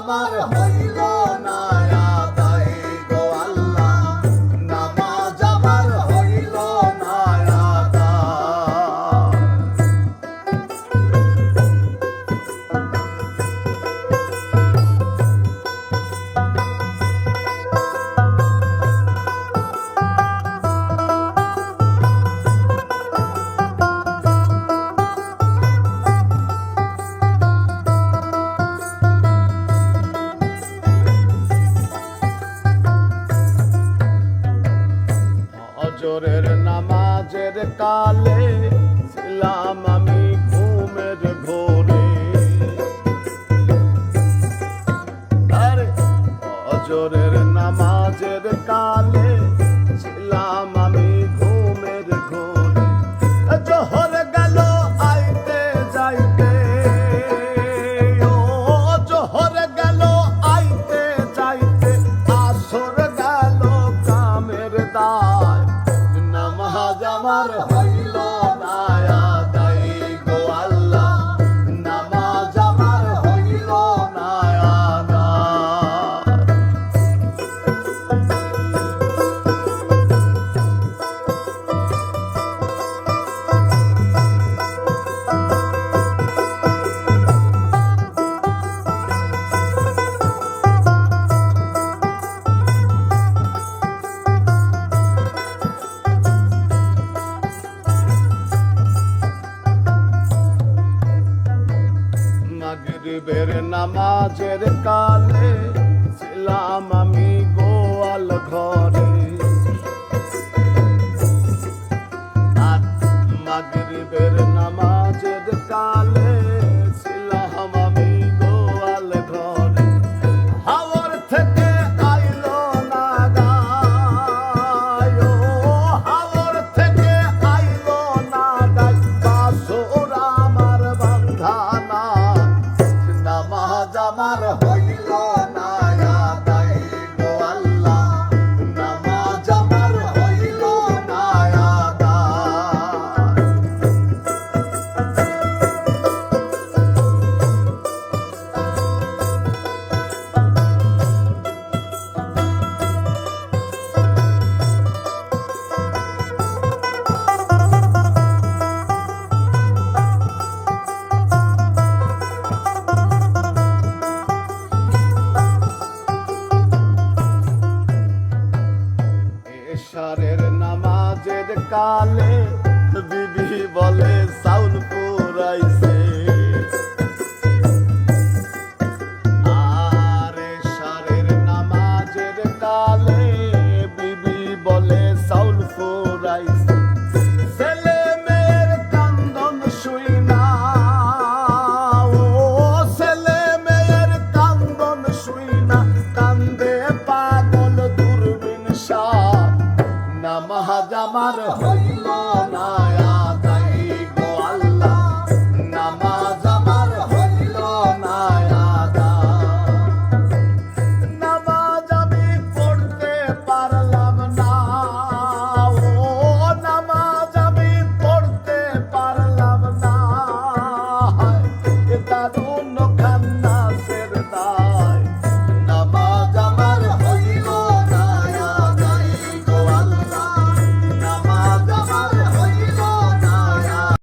আমার হইল না আদায় গো আল্লাহ, নামাজ আমার হইল না আদায়। ফজরের নামাজের কালে ছিলাম আমি ঘুমের ঘোরে, আরে ফজরের নামাজের কালে ছিলাম আমি ঘুমের ঘোরে। জোহর গেল আইতে যাইতে, ও জোহর গেল আইতে যাইতে, আসর গেল কামের দায়, নামাজ আমার হইল না আদায় গো আল্লাহ, নামাজ আমার হইল না আদায়। মাগরিবের নামাজের কালে ছিলাম আমি গোয়াল ঘরে, আর মাগরিবের নামাজের কালে ছিলাম আমি গোয়াল ঘরে। হাওর থেকে আইলো না গায়, ও হাওর থেকে আইলো না গায়, বাসর আমার বান্ধা না, নামাজ আমার হইল না আদায় গো আল্লাহ, নামাজ আমার হইল না আদায়। এশারের নামাজের কালে